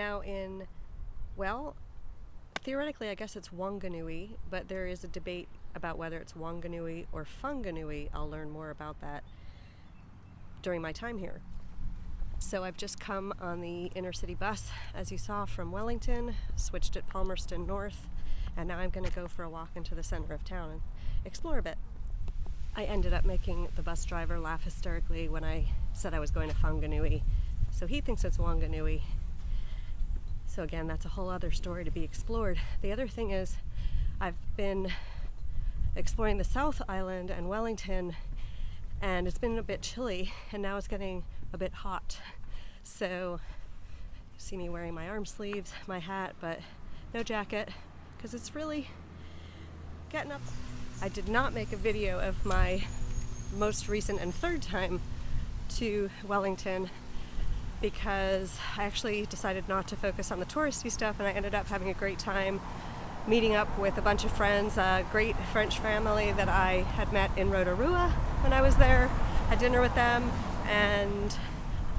now in, well, theoretically I guess it's Whanganui, but there is a debate about whether it's Whanganui or Whanganui. I'll learn more about that during my time here. So I've just come on the inner city bus, as you saw, from Wellington, switched at Palmerston North, and now I'm going to go for a walk into the center of town and explore a bit. I ended up making the bus driver laugh hysterically when I said I was going to Whanganui, so he thinks it's Whanganui. So again, that's a whole other story to be explored. The other thing is, I've been exploring the South Island and Wellington, and it's been a bit chilly, and now it's getting a bit hot. So you see me wearing my arm sleeves, my hat, but no jacket, because it's really getting up. I did not make a video of my most recent and third time to Wellington because I actually decided not to focus on the touristy stuff, and I ended up having a great time meeting up with a bunch of friends, a great French family that I had met in Rotorua when I was there. Had dinner with them, and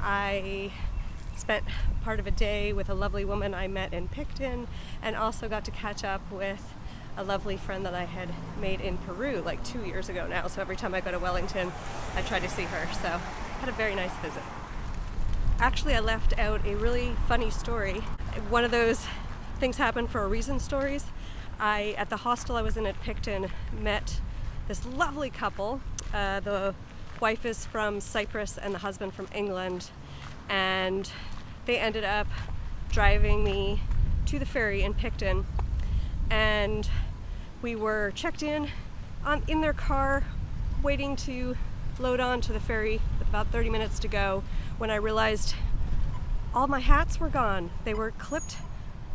I spent part of a day with a lovely woman I met in Picton, and also got to catch up with a lovely friend that I had made in Peru like 2 years ago now. So every time I go to Wellington, I try to see her. So had a very nice visit. Actually, I left out a really funny story. One of those things happen for a reason stories. At the hostel I was in at Picton, met this lovely couple. The wife is from Cyprus and the husband from England, and they ended up driving me to the ferry in Picton, and we were checked in their car, waiting to load on to the ferry with about 30 minutes to go, when I realized all my hats were gone. They were clipped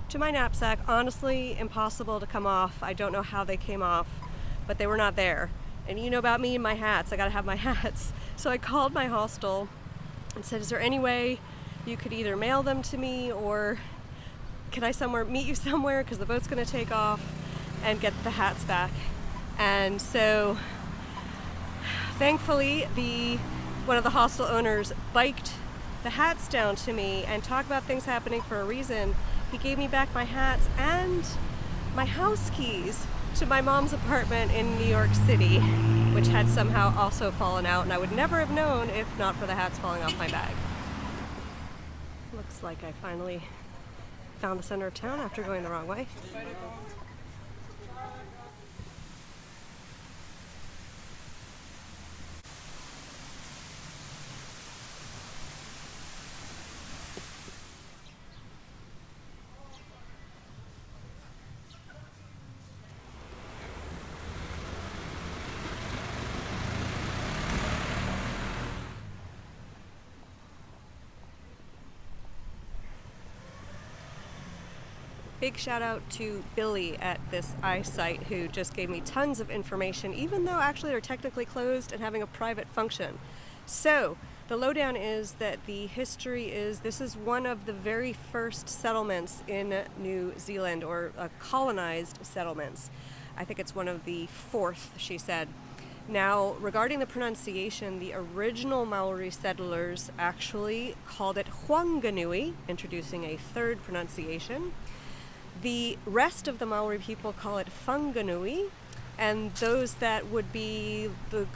to my knapsack. Honestly, impossible to come off. I don't know how they came off, but they were not there. And you know about me and my hats, I gotta have my hats. So I called my hostel and said, is there any way you could either mail them to me, or can I meet you somewhere, because the boat's gonna take off, and get the hats back? And so thankfully one of the hostel owners biked the hats down to me, and talk about things happening for a reason. He gave me back my hats and my house keys to my mom's apartment in New York City, which had somehow also fallen out, and I would never have known if not for the hats falling off my bag. Looks like I finally found the center of town after going the wrong way. Big shout out to Billy at this iSite, who just gave me tons of information, even though actually they're technically closed and having a private function. So the lowdown is that the history is, this is one of the very first settlements in New Zealand, or colonized settlements. I think it's one of the fourth, she said. Now, regarding the pronunciation, the original Maori settlers actually called it Whanganui, introducing a third pronunciation. The rest of the Maori people call it Whanganui, and those that would be the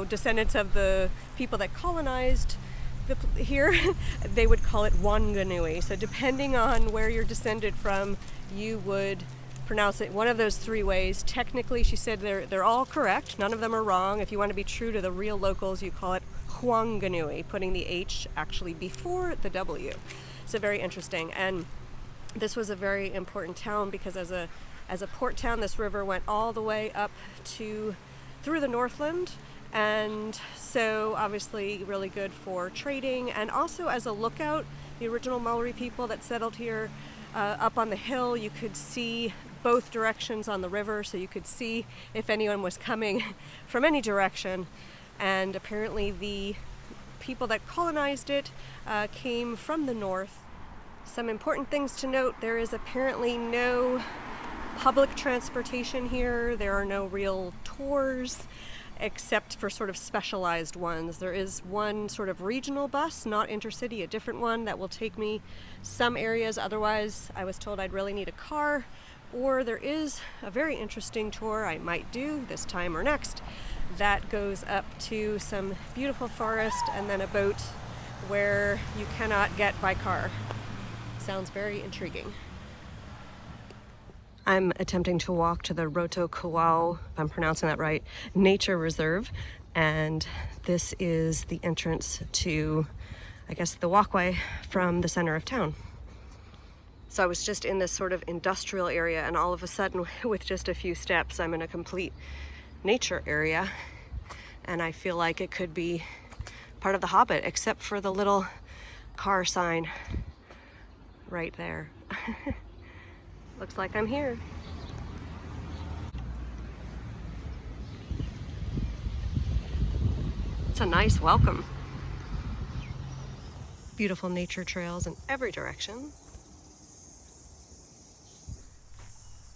descendants of the people that colonized here, they would call it Whanganui. So depending on where you're descended from, you would pronounce it one of those three ways. Technically, she said they're all correct. None of them are wrong. If you want to be true to the real locals, you call it Whanganui, putting the H actually before the W. So very interesting. And this was a very important town because as a port town, this river went all the way up through the Northland, and so obviously really good for trading, and also as a lookout. The original Maori people that settled here, up on the hill, you could see both directions on the river, so you could see if anyone was coming from any direction. And apparently the people that colonized it came from the north. Some important things to note: there is apparently no public transportation here. There are no real tours. except for sort of specialized ones. There is one sort of regional bus, not intercity, a different one that will take me some areas. Otherwise, I was told I'd really need a car. Or there is a very interesting tour I might do this time or next that goes up to some beautiful forest and then a boat where you cannot get by car. Sounds very intriguing. I'm attempting to walk to the Roto Kawau, if I'm pronouncing that right, nature reserve. And this is the entrance to, I guess, the walkway from the center of town. So I was just in this sort of industrial area, and all of a sudden, with just a few steps, I'm in a complete nature area. And I feel like it could be part of The Hobbit, except for the little car sign right there. Looks like I'm here. It's a nice welcome. Beautiful nature trails in every direction.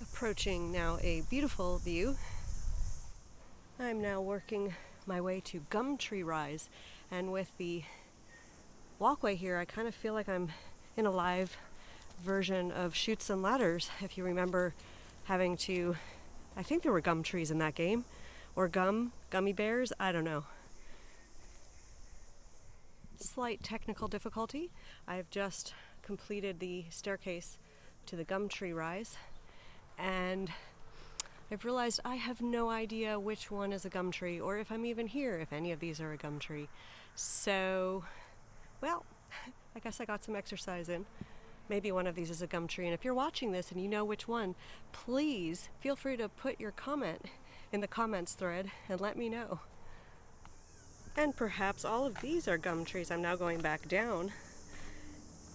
Approaching now a beautiful view. I'm now working my way to Gumtree Rise, and with the walkway here, I kind of feel like I'm in a live version of Chutes and Ladders. If you remember having to, I think there were gum trees in that game, or gummy bears, I don't know. Slight technical difficulty. I've just completed the staircase to the Gumtree Rise, and I've realized I have no idea which one is a gum tree, or if I'm even here, if any of these are a gum tree. So, well, I guess I got some exercise in. Maybe one of these is a gum tree, and if you're watching this and you know which one, please feel free to put your comment in the comments thread and let me know. And perhaps all of these are gum trees. I'm now going back down.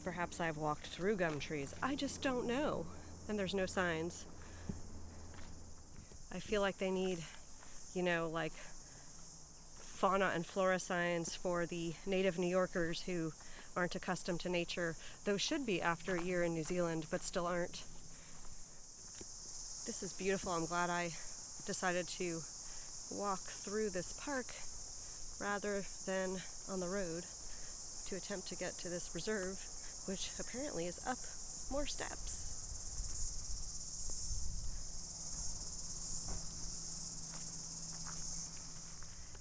Perhaps I've walked through gum trees. I just don't know. And there's no signs. I feel like they need, like fauna and flora signs for the native New Yorkers who aren't accustomed to nature. Those should be after a year in New Zealand, but still aren't. This is beautiful. I'm glad I decided to walk through this park rather than on the road to attempt to get to this reserve, which apparently is up more steps.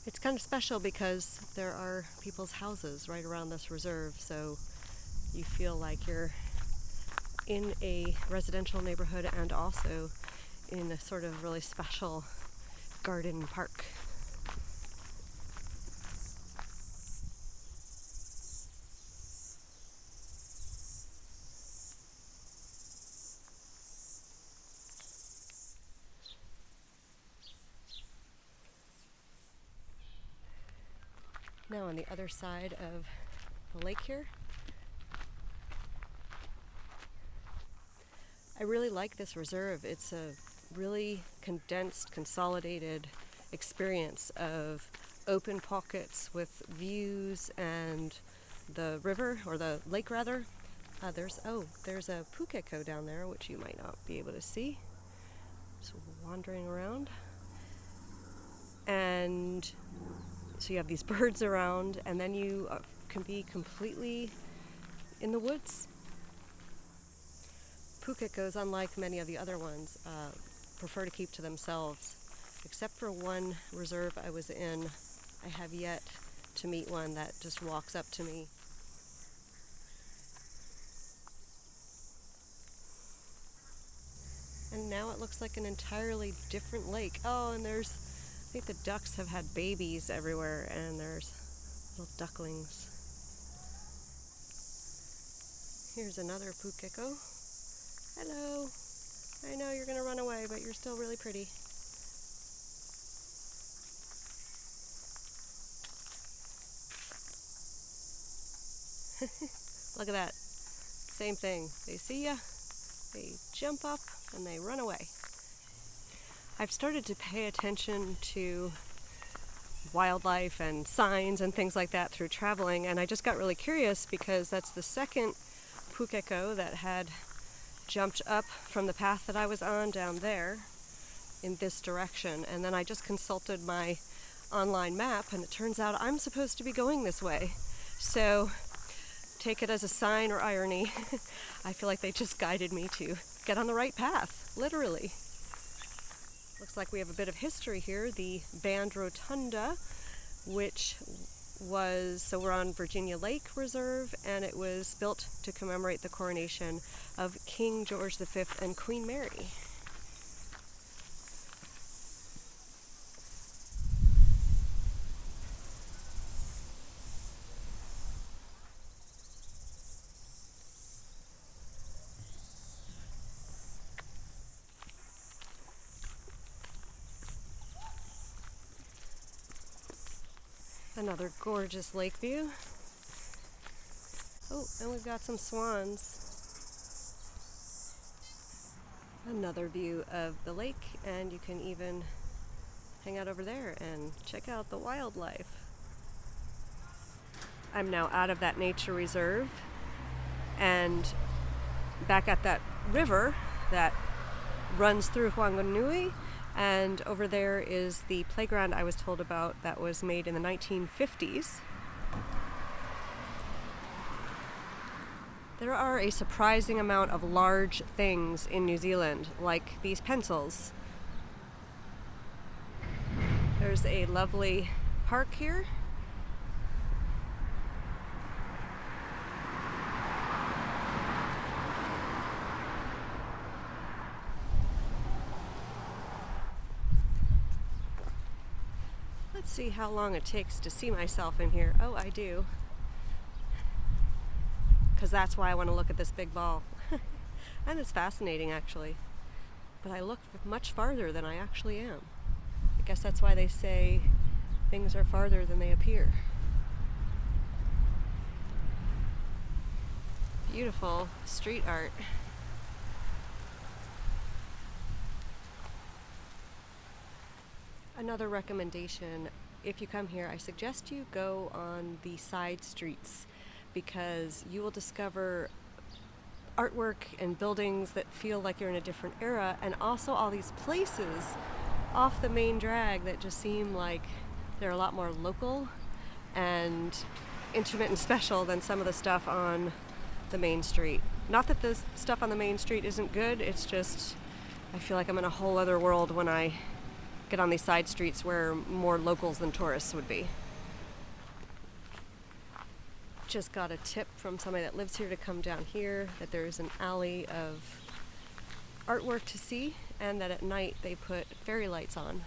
It's kind of special because there are people's houses right around this reserve, so you feel like you're in a residential neighborhood and also in a sort of really special garden park. Now on the other side of the lake here, I really like this reserve. It's a really condensed, consolidated experience of open pockets with views and the river, or the lake rather. There's a pukeko down there, which you might not be able to see. Just wandering around. And so you have these birds around, and then you can be completely in the woods. Pukekos, unlike many of the other ones, prefer to keep to themselves. Except for one reserve I was in, I have yet to meet one that just walks up to me. And now it looks like an entirely different lake. Oh, and I think the ducks have had babies everywhere, and there's little ducklings. Here's another pukeko. Hello. I know you're gonna run away, but you're still really pretty. Look at that. Same thing. They see ya, they jump up, and they run away. I've started to pay attention to wildlife and signs and things like that through traveling, and I just got really curious because that's the second pukeko that had jumped up from the path that I was on down there in this direction. And then I just consulted my online map, and it turns out I'm supposed to be going this way. So take it as a sign or irony. I feel like they just guided me to get on the right path, literally. Looks like we have a bit of history here. The Band Rotunda, which so we're on Virginia Lake Reserve, and it was built to commemorate the coronation of King George V and Queen Mary. Another gorgeous lake view. Oh, and we've got some swans. Another view of the lake, and you can even hang out over there and check out the wildlife. I'm now out of that nature reserve and back at that river that runs through Whanganui. And over there is the playground I was told about that was made in the 1950s. There are a surprising amount of large things in New Zealand, like these pencils. There's a lovely park here. Let's see how long it takes to see myself in here. Oh, I do. Because that's why I want to look at this big ball. And it's fascinating, actually. But I look much farther than I actually am. I guess that's why they say things are farther than they appear. Beautiful street art. Another recommendation, if you come here, I suggest you go on the side streets, because you will discover artwork and buildings that feel like you're in a different era, and also all these places off the main drag that just seem like they're a lot more local and intimate and special than some of the stuff on the main street. Not that the stuff on the main street isn't good, it's just I feel like I'm in a whole other world when I get on these side streets where more locals than tourists would be. Just got a tip from somebody that lives here to come down here that there's an alley of artwork to see, and that at night they put fairy lights on.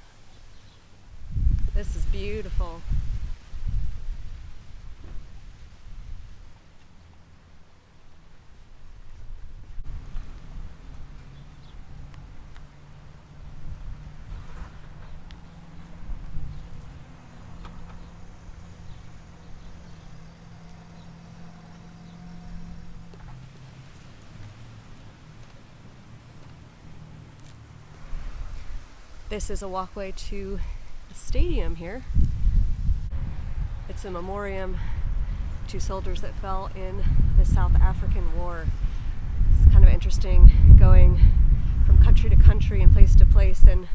This is beautiful. This is a walkway to the stadium here. It's a memoriam to soldiers that fell in the South African War. It's kind of interesting going from country to country and place to place and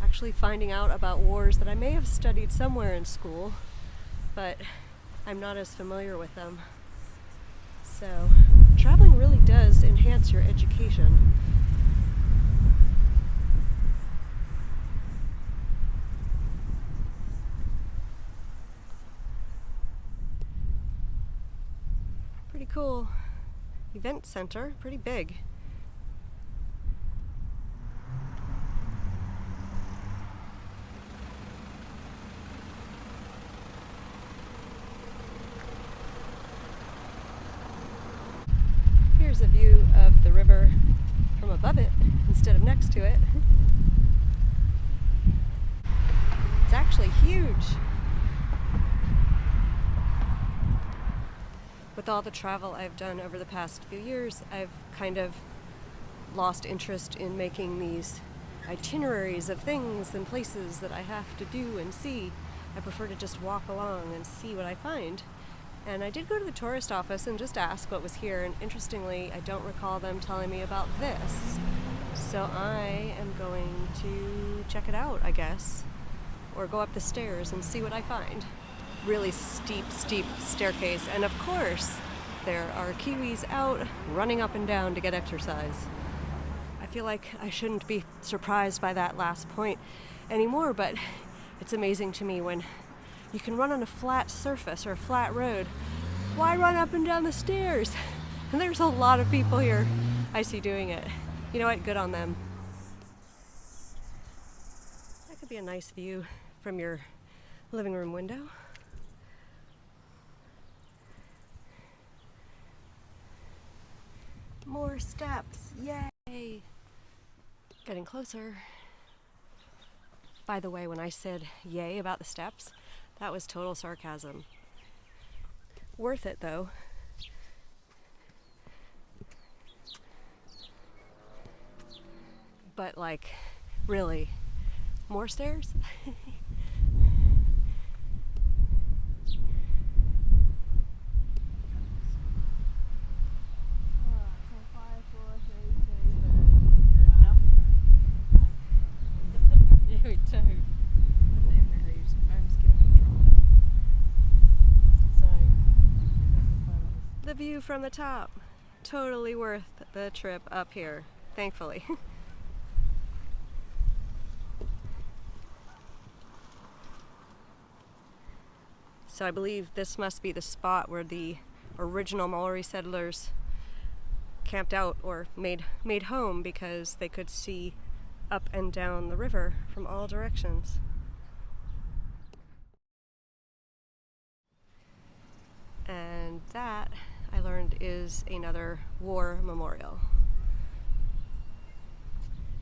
actually finding out about wars that I may have studied somewhere in school, but I'm not as familiar with them. So traveling really does enhance your education. Pretty cool event center, pretty big. Here's a view of the river from above it instead of next to it. It's actually huge. With all the travel I've done over the past few years, I've kind of lost interest in making these itineraries of things and places that I have to do and see. I prefer to just walk along and see what I find. And I did go to the tourist office and just ask what was here, and interestingly, I don't recall them telling me about this. So I am going to check it out, I guess. or go up the stairs and see what I find. Really steep staircase, and of course there are Kiwis out running up and down to get exercise. I feel like I shouldn't be surprised by that last point anymore, but it's amazing to me when you can run on a flat surface or a flat road. Why run up and down the stairs? And there's a lot of people here I see doing it. You know what? Good on them. That could be a nice view from your living room window. More steps, yay! Getting closer. By the way, when I said yay about the steps, that was total sarcasm. Worth it though. But like, really, more stairs? The view from the top, totally worth the trip up here, thankfully. So I believe this must be the spot where the original Maori settlers camped out or made home, because they could see up and down the river from all directions. And that, I learned, is another war memorial.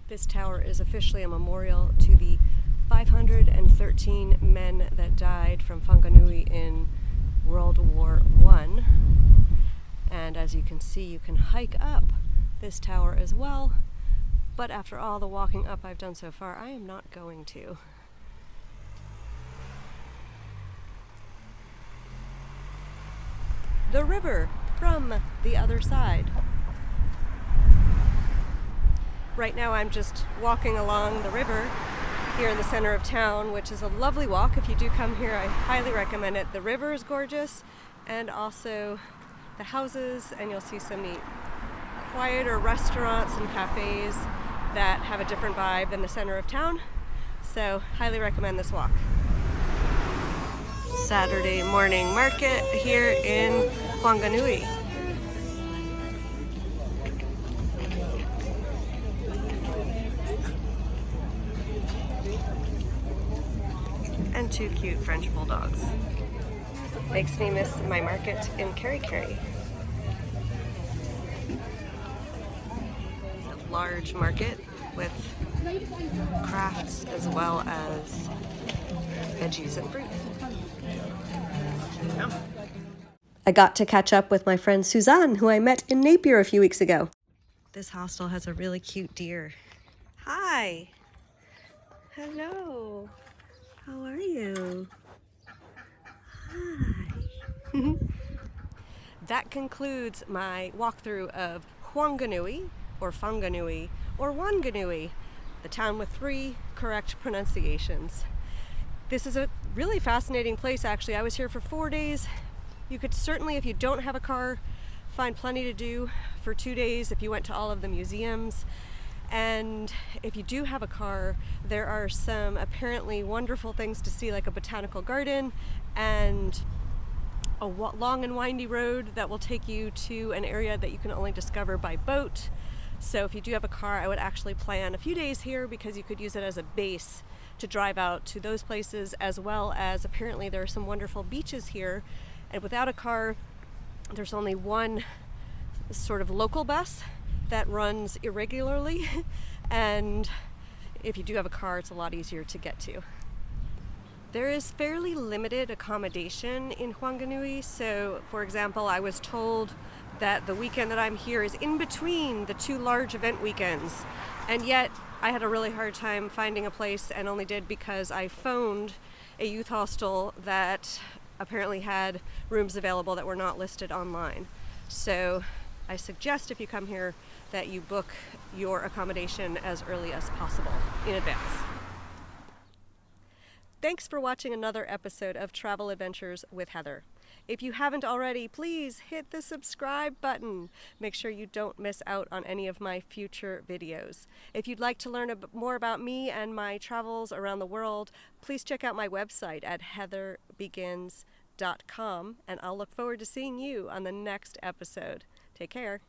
This tower is officially a memorial to the 513 men that died from Whanganui in World War I. And as you can see, you can hike up this tower as well, but after all the walking up I've done so far, I am not going to. The river from the other side. Right now I'm just walking along the river here in the center of town, which is a lovely walk. If you do come here, I highly recommend it. The river is gorgeous, and also the houses, and you'll see some neat quieter restaurants and cafes that have a different vibe than the center of town. So highly recommend this walk. Saturday morning market here in Whanganui. And two cute French bulldogs. Makes me miss my market in Kerikeri. It's a large market with crafts as well as veggies and fruit. I got to catch up with my friend Suzanne, who I met in Napier a few weeks ago. This hostel has a really cute deer. Hi! Hello! How are you? Hi! That concludes my walkthrough of Whanganui, or Whanganui, or Whanganui, the town with 3 correct pronunciations. This is a really fascinating place, actually. I was here for 4 days. You could certainly, if you don't have a car, find plenty to do for 2 days if you went to all of the museums. And if you do have a car, there are some apparently wonderful things to see, like a botanical garden and a long and windy road that will take you to an area that you can only discover by boat. So if you do have a car, I would actually plan a few days here, because you could use it as a base to drive out to those places, as well as apparently there are some wonderful beaches here. And without a car, there's only one sort of local bus that runs irregularly, and if you do have a car, it's a lot easier to get to. There is fairly limited accommodation in Whanganui. So, for example, I was told that the weekend that I'm here is in between the 2 large event weekends, and yet I had a really hard time finding a place, and only did because I phoned a youth hostel that apparently had rooms available that were not listed online. So I suggest, if you come here, that you book your accommodation as early as possible in advance. Thanks for watching another episode of Travel Adventures with Heather. If you haven't already, please hit the subscribe button. Make sure you don't miss out on any of my future videos. If you'd like to learn more about me and my travels around the world, please check out my website at heatherbegins.com, and I'll look forward to seeing you on the next episode. Take care.